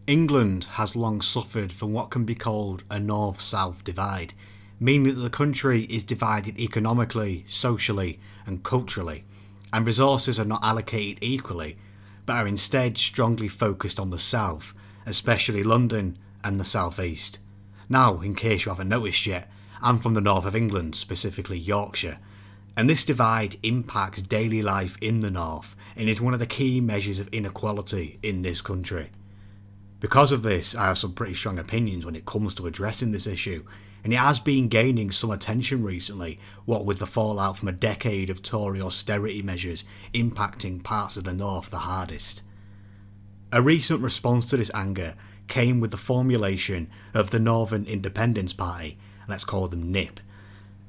England has long suffered from what can be called a north-south divide, meaning that the country is divided economically, socially and culturally, and resources are not allocated equally, but are instead strongly focused on the south, especially London and the southeast. Now, in case you haven't noticed yet, I'm from the north of England, specifically Yorkshire, and this divide impacts daily life in the north and is one of the key measures of inequality in this country. Because of this, I have some pretty strong opinions when it comes to addressing this issue, and it has been gaining some attention recently, what with the fallout from a decade of Tory austerity measures impacting parts of the north the hardest. A recent response to this anger came with the formulation of the Northern Independence Party, let's call them NIP,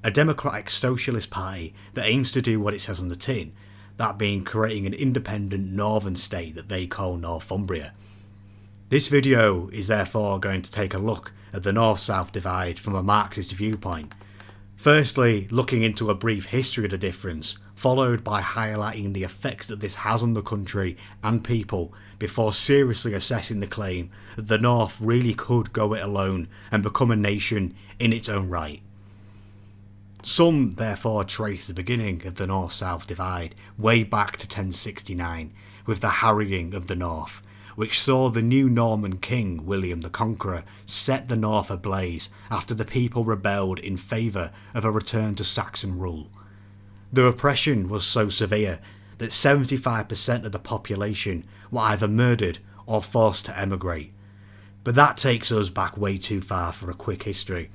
a democratic socialist party that aims to do what it says on the tin, that being creating an independent northern state that they call Northumbria. This video is therefore going to take a look at the north-south divide from a Marxist viewpoint. Firstly, looking into a brief history of the difference, followed by highlighting the effects that this has on the country and people, before seriously assessing the claim that the North really could go it alone and become a nation in its own right. Some therefore trace the beginning of the north-south divide way back to 1069, with the harrying of the north, which saw the new Norman king, William the Conqueror, set the north ablaze after the people rebelled in favour of a return to Saxon rule. The repression was so severe that 75% of the population were either murdered or forced to emigrate. But that takes us back way too far for a quick history.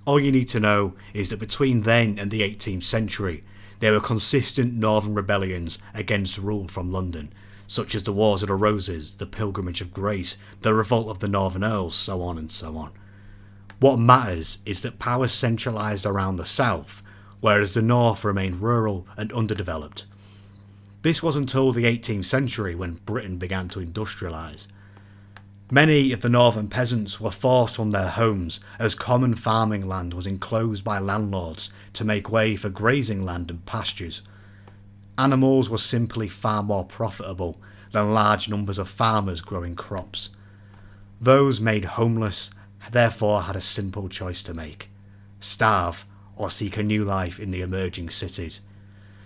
All you need to know is that between then and the 18th century, there were consistent northern rebellions against rule from London, such as the Wars of the Roses, the Pilgrimage of Grace, the Revolt of the Northern Earls, so on and so on. What matters is that power centralised around the south, whereas the north remained rural and underdeveloped. This was until the 18th century when Britain began to industrialise. Many of the northern peasants were forced from their homes as common farming land was enclosed by landlords to make way for grazing land and pastures. Animals were simply far more profitable than large numbers of farmers growing crops. Those made homeless therefore had a simple choice to make: starve or seek a new life in the emerging cities.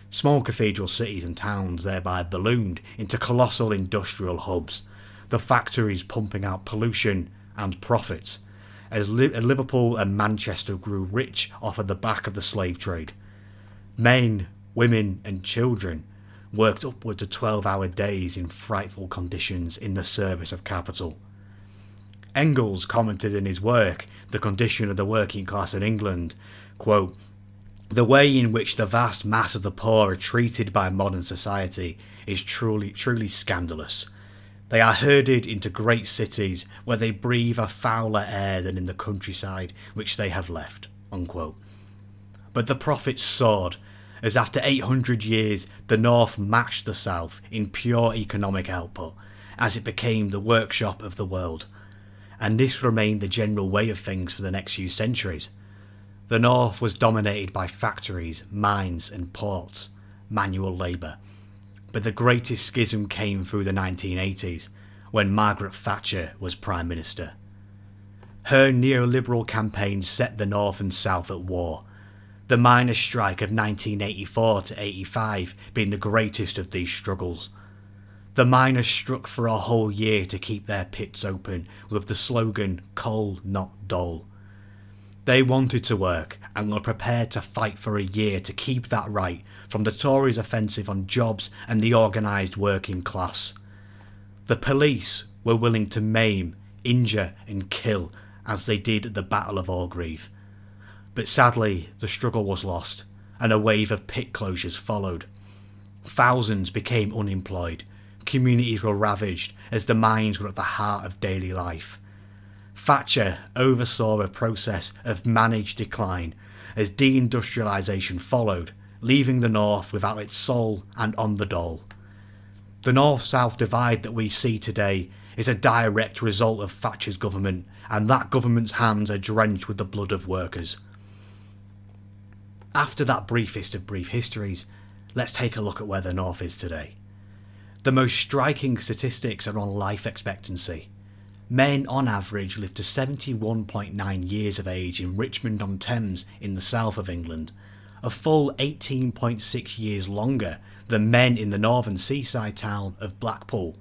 Small cathedral cities and towns thereby ballooned into colossal industrial hubs, the factories pumping out pollution and profits, as Liverpool and Manchester grew rich off of the back of the slave trade. Men, women and children worked upwards of 12-hour days in frightful conditions in the service of capital. Engels commented in his work, The Condition of the Working Class in England, quote, "The way in which the vast mass of the poor are treated by modern society is truly scandalous. They are herded into great cities where they breathe a fouler air than in the countryside which they have left." Unquote. But the profits soared, as after 800 years the North matched the South in pure economic output, as it became the workshop of the world. And this remained the general way of things for the next few centuries. The North was dominated by factories, mines and ports, manual labour. But the greatest schism came through the 1980s, when Margaret Thatcher was Prime Minister. Her neoliberal campaign set the North and South at war, the miners' strike of 1984 to 85 being the greatest of these struggles. The miners struck for a whole year to keep their pits open with the slogan "Coal, not dole." They wanted to work and were prepared to fight for a year to keep that right from the Tories' offensive on jobs and the organised working class. The police were willing to maim, injure and kill as they did at the Battle of Orgreave. But sadly, the struggle was lost, and a wave of pit closures followed. Thousands became unemployed, communities were ravaged as the mines were at the heart of daily life. Thatcher oversaw a process of managed decline as deindustrialisation followed, leaving the North without its soul and on the dole. The North-South divide that we see today is a direct result of Thatcher's government, and that government's hands are drenched with the blood of workers. After that briefest of brief histories, let's take a look at where the North is today. The most striking statistics are on life expectancy. men on average live to 71.9 years of age in Richmond-on-Thames in the south of England, a full 18.6 years longer than men in the northern seaside town of Blackpool,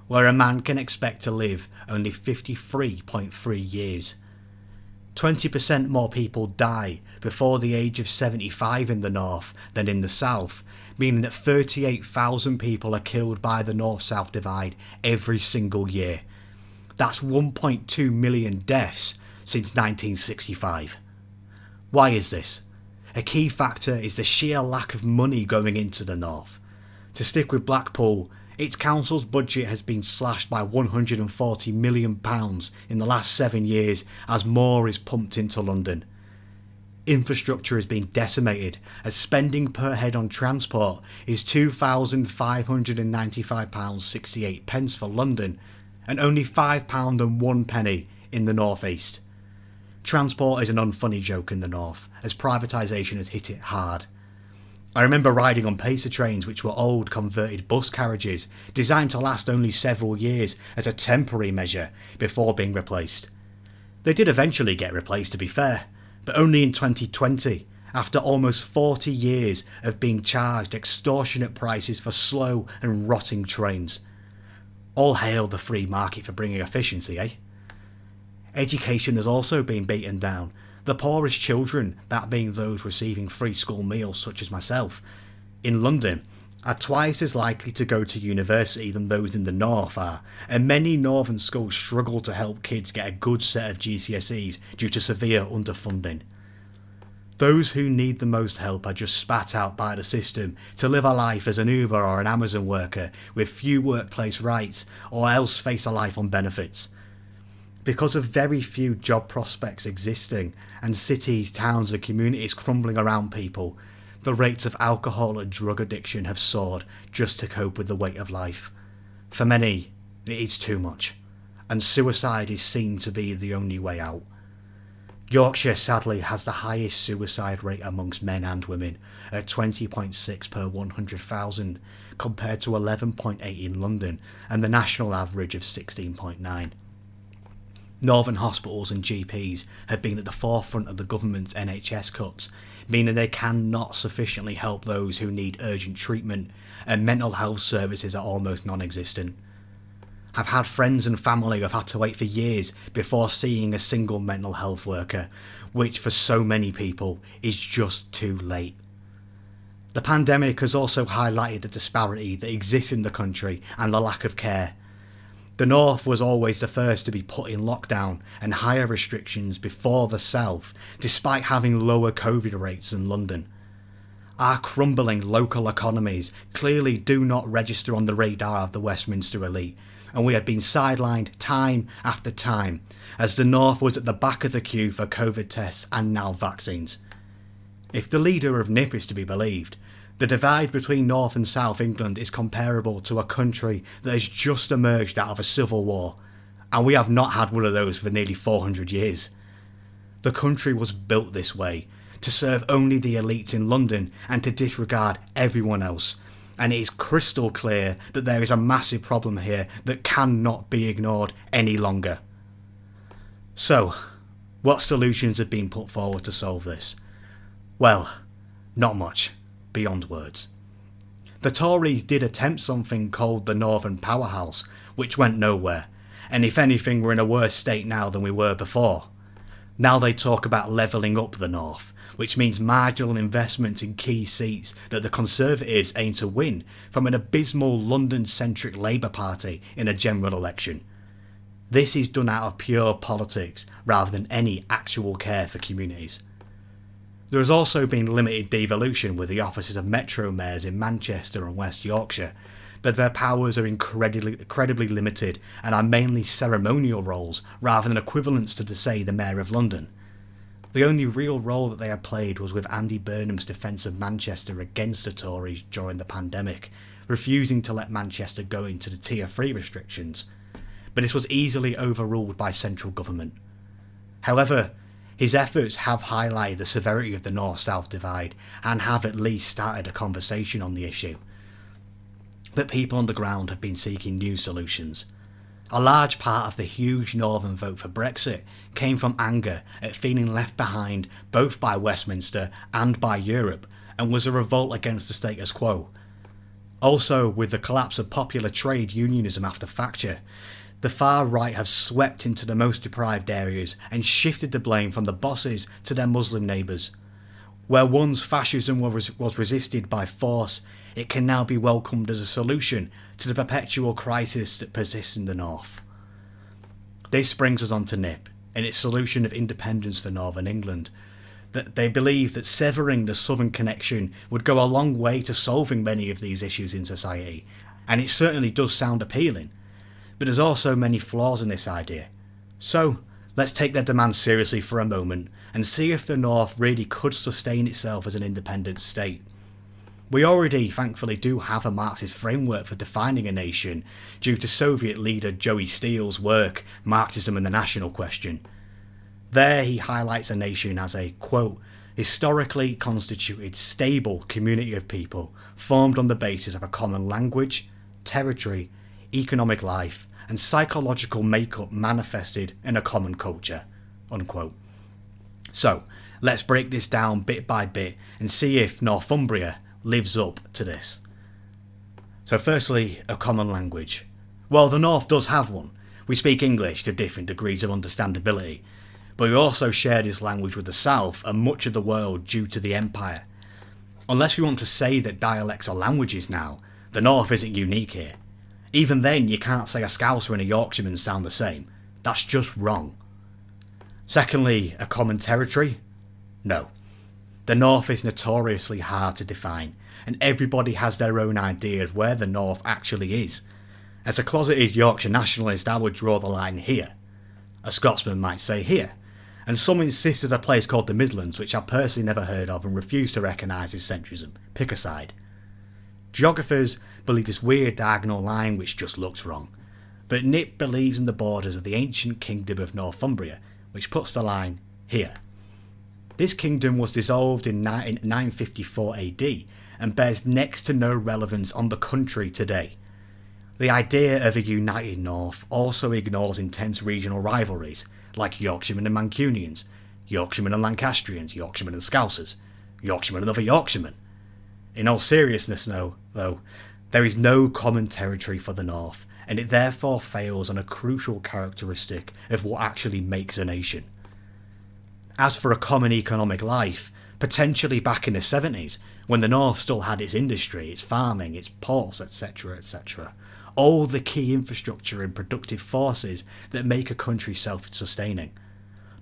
where a man can expect to live only 53.3 years. 20% more people die before the age of 75 in the north than in the south, meaning that 38,000 people are killed by the north-south divide every single year. That's 1.2 million deaths since 1965. Why is this? A key factor is the sheer lack of money going into the north. To stick with Blackpool, its council's budget has been slashed by £140 million in the last 7 years as more is pumped into London. Infrastructure has been decimated as spending per head on transport is £2,595.68 for London and only £5.01 in the North East. Transport is an unfunny joke in the north as privatisation has hit it hard. I remember riding on pacer trains which were old converted bus carriages designed to last only several years as a temporary measure before being replaced. They did eventually get replaced, to be fair, but only in 2020, after almost 40 years of being charged extortionate prices for slow and rotting trains. All hail the free market for bringing efficiency, eh? Education has also been beaten down. The poorest children, that being those receiving free school meals such as myself, in London, are twice as likely to go to university than those in the north are, and many northern schools struggle to help kids get a good set of GCSEs due to severe underfunding. Those who need the most help are just spat out by the system to live a life as an Uber or an Amazon worker with few workplace rights, or else face a life on benefits. Because of very few job prospects existing and cities, towns and communities crumbling around people, the rates of alcohol and drug addiction have soared just to cope with the weight of life. For many, it is too much, and suicide is seen to be the only way out. Yorkshire sadly has the highest suicide rate amongst men and women at 20.6 per 100,000 compared to 11.8 in London and the national average of 16.9. Northern hospitals and GPs have been at the forefront of the government's NHS cuts, meaning they cannot sufficiently help those who need urgent treatment, and mental health services are almost non-existent. I've had friends and family who have had to wait for years before seeing a single mental health worker, which for so many people is just too late. The pandemic has also highlighted the disparity that exists in the country and the lack of care. The North was always the first to be put in lockdown and higher restrictions before the South, despite having lower COVID rates than London. Our crumbling local economies clearly do not register on the radar of the Westminster elite, and we have been sidelined time after time, as the North was at the back of the queue for COVID tests and now vaccines. If the leader of NIP is to be believed, the divide between North and South England is comparable to a country that has just emerged out of a civil war, and we have not had one of those for nearly 400 years. The country was built this way, to serve only the elites in London and to disregard everyone else, and it is crystal clear that there is a massive problem here that cannot be ignored any longer. So, what solutions have been put forward to solve this? Well, not much. Beyond words. The Tories did attempt something called the Northern Powerhouse, which went nowhere, and if anything we're in a worse state now than we were before. Now they talk about levelling up the North, which means marginal investment in key seats that the Conservatives aim to win from an abysmal London-centric Labour Party in a general election. This is done out of pure politics rather than any actual care for communities. There has also been limited devolution with the offices of Metro mayors in Manchester and West Yorkshire, but their powers are incredibly limited and are mainly ceremonial roles rather than equivalents to, say, the Mayor of London. The only real role that they have played was with Andy Burnham's defence of Manchester against the Tories during the pandemic, refusing to let Manchester go into the Tier 3 restrictions, but this was easily overruled by central government. However, his efforts have highlighted the severity of the North-South divide and have at least started a conversation on the issue. But people on the ground have been seeking new solutions. A large part of the huge northern vote for Brexit came from anger at feeling left behind both by Westminster and by Europe, and was a revolt against the status quo. Also, with the collapse of popular trade unionism after Thatcher, the far right have swept into the most deprived areas and shifted the blame from the bosses to their Muslim neighbours. Where once fascism was resisted by force, it can now be welcomed as a solution to the perpetual crisis that persists in the north. This brings us on to NIP and its solution of independence for Northern England. That they believe that severing the southern connection would go a long way to solving many of these issues in society, and it certainly does sound appealing. But there's also many flaws in this idea. So, let's take their demands seriously for a moment and see if the North really could sustain itself as an independent state. We already, thankfully, do have a Marxist framework for defining a nation due to Soviet leader Joey Steele's work, Marxism and the National Question. There he highlights a nation as a, quote, historically constituted, stable community of people formed on the basis of a common language, territory, economic life, and psychological makeup manifested in a common culture, unquote. So, let's break this down bit by bit and see if Northumbria lives up to this. So firstly, a common language. Well, the North does have one. We speak English to different degrees of understandability, but we also share this language with the South and much of the world due to the Empire. Unless we want to say that dialects are languages now, the North isn't unique here. Even then, you can't say a Scouser and a Yorkshireman sound the same. That's just wrong. Secondly, a common territory? No. The North is notoriously hard to define, and everybody has their own idea of where the North actually is. As a closeted Yorkshire nationalist, I would draw the line here. A Scotsman might say here, and some insist there's a place called the Midlands, which I've personally never heard of and refuse to recognise as centrism. Pick a side. Geographers believe this weird diagonal line which just looks wrong, but Nip believes in the borders of the ancient kingdom of Northumbria, which puts the line here. This kingdom was dissolved in 954 AD and bears next to no relevance on the country today. The idea of a united North also ignores intense regional rivalries, like Yorkshiremen and Mancunians, Yorkshiremen and Lancastrians, Yorkshiremen and Scousers, Yorkshiremen and other Yorkshiremen. In all seriousness, though, there is no common territory for the North, and it therefore fails on a crucial characteristic of what actually makes a nation. As for a common economic life, potentially back in the 70s, when the North still had its industry, its farming, its ports, etc., etc., all the key infrastructure and productive forces that make a country self-sustaining.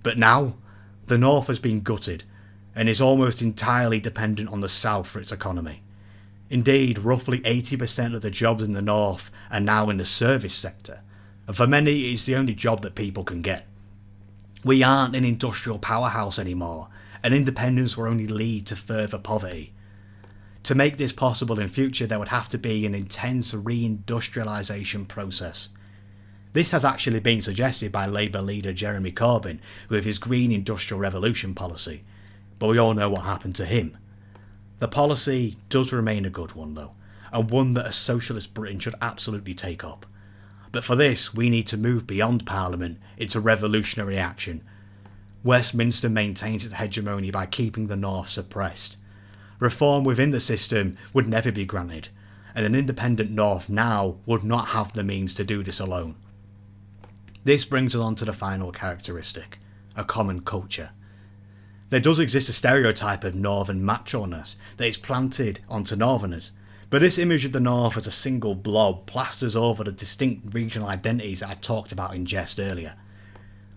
But now, the North has been gutted, and is almost entirely dependent on the South for its economy. Indeed, roughly 80% of the jobs in the North are now in the service sector, and for many it's the only job that people can get. We aren't an industrial powerhouse anymore, and independence will only lead to further poverty. To make this possible in future, there would have to be an intense reindustrialisation process. This has actually been suggested by Labour leader Jeremy Corbyn with his Green Industrial Revolution policy, but we all know what happened to him. The policy does remain a good one though, and one that a socialist Britain should absolutely take up. But for this, we need to move beyond Parliament into revolutionary action. Westminster maintains its hegemony by keeping the North suppressed. Reform within the system would never be granted, and an independent North now would not have the means to do this alone. This brings us on to the final characteristic, a common culture. There does exist a stereotype of northern macho-ness that is planted onto northerners, but this image of the North as a single blob plasters over the distinct regional identities that I talked about in jest earlier.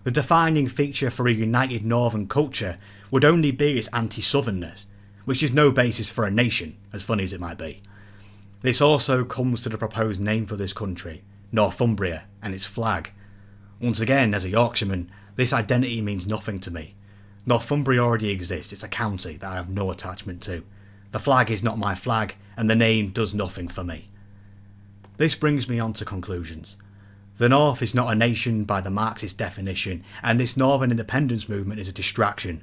The defining feature for a united northern culture would only be its anti-southernness, which is no basis for a nation, as funny as it might be. This also comes to the proposed name for this country, Northumbria, and its flag. Once again, as a Yorkshireman, this identity means nothing to me. Northumbria already exists, it's a county that I have no attachment to. The flag is not my flag, and the name does nothing for me. This brings me on to conclusions. The North is not a nation by the Marxist definition, and this Northern independence movement is a distraction.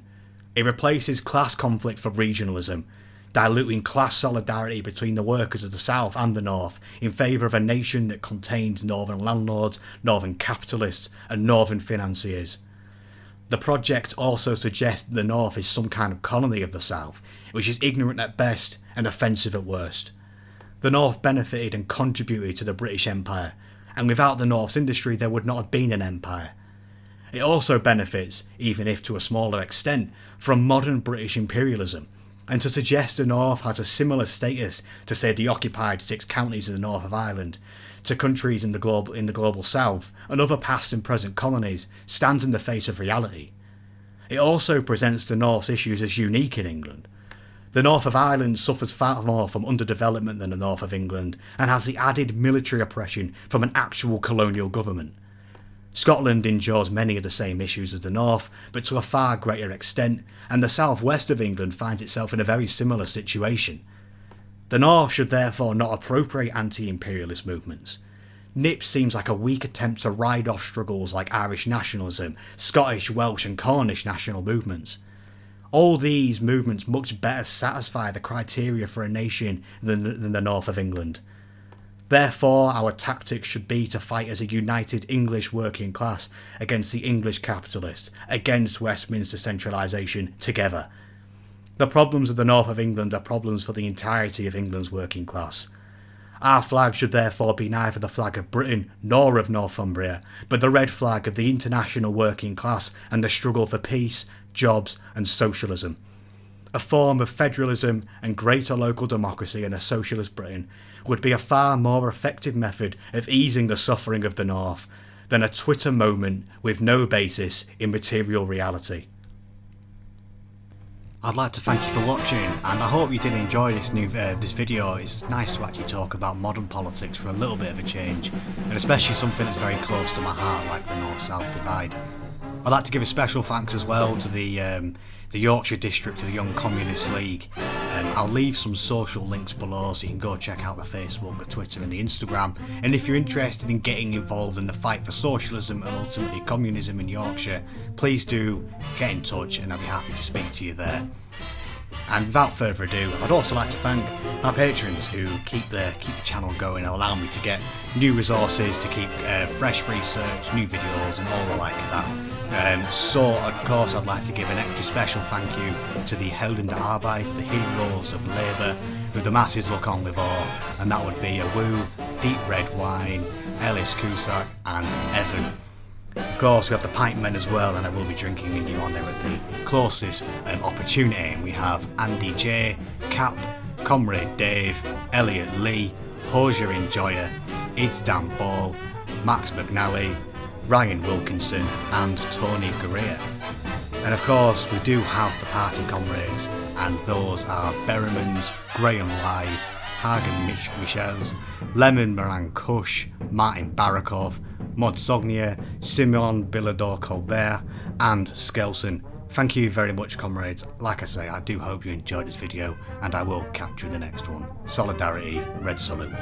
It replaces class conflict for regionalism, diluting class solidarity between the workers of the South and the North in favour of a nation that contains northern landlords, northern capitalists and northern financiers. The project also suggests that the North is some kind of colony of the South, which is ignorant at best and offensive at worst. The North benefited and contributed to the British Empire, and without the North's industry there would not have been an empire. It also benefits, even if to a smaller extent, from modern British imperialism, and to suggest the North has a similar status to, say, the occupied 6 counties of the north of Ireland, to countries in the global South and other past and present colonies, stands in the face of reality. It also presents the North's issues as unique in England. The north of Ireland suffers far more from underdevelopment than the north of England, and has the added military oppression from an actual colonial government. Scotland endures many of the same issues as the north, but to a far greater extent, and the southwest of England finds itself in a very similar situation. The north should therefore not appropriate anti-imperialist movements. NIP seems like a weak attempt to ride off struggles like Irish nationalism, Scottish, Welsh and Cornish national movements. All these movements much better satisfy the criteria for a nation than the north of England. Therefore, our tactics should be to fight as a united English working class against the English capitalists, against Westminster centralisation, together. The problems of the north of England are problems for the entirety of England's working class. Our flag should therefore be neither the flag of Britain nor of Northumbria, but the red flag of the international working class and the struggle for peace, jobs and socialism. A form of federalism and greater local democracy in a socialist Britain would be a far more effective method of easing the suffering of the North than a Twitter moment with no basis in material reality. I'd like to thank you for watching, and I hope you did enjoy this video. It's nice to actually talk about modern politics for a little bit of a change, and especially something that's very close to my heart like the North-South divide. I'd like to give a special thanks as well to the Yorkshire district of the Young Communist League. I'll leave some social links below so you can go check out the Facebook, the Twitter and the Instagram, and if you're interested in getting involved in the fight for socialism and ultimately communism in Yorkshire, please do get in touch and I'll be happy to speak to you there. And without further ado, I'd also like to thank my patrons who keep the channel going and allow me to get new resources, to keep fresh research, new videos and all the like of that. So of course I'd like to give an extra special thank you to the Helden der Arbeit, the heroes of labour, who the masses look on with awe, and that would be a Woo, Deep Red Wine, Ellis Cusack and Evan. Of course we have the Pint Men as well, and I will be drinking a new one there at the closest opportunity. And we have Andy J, Cap, Comrade Dave, Elliot Lee, Hosier Enjoyer, It's Dan Ball, Max McNally, Ryan Wilkinson and Tony Gurria. And of course we do have the party comrades, and those are Berrimans, Graham Live, Hagen Michels, Lemon Moran Kush, Martin Barakov, Mod Sognia, Simon Bilador Colbert and Skelson. Thank you very much comrades. Like I say, I do hope you enjoyed this video, and I will catch you in the next one. Solidarity, Red Salute.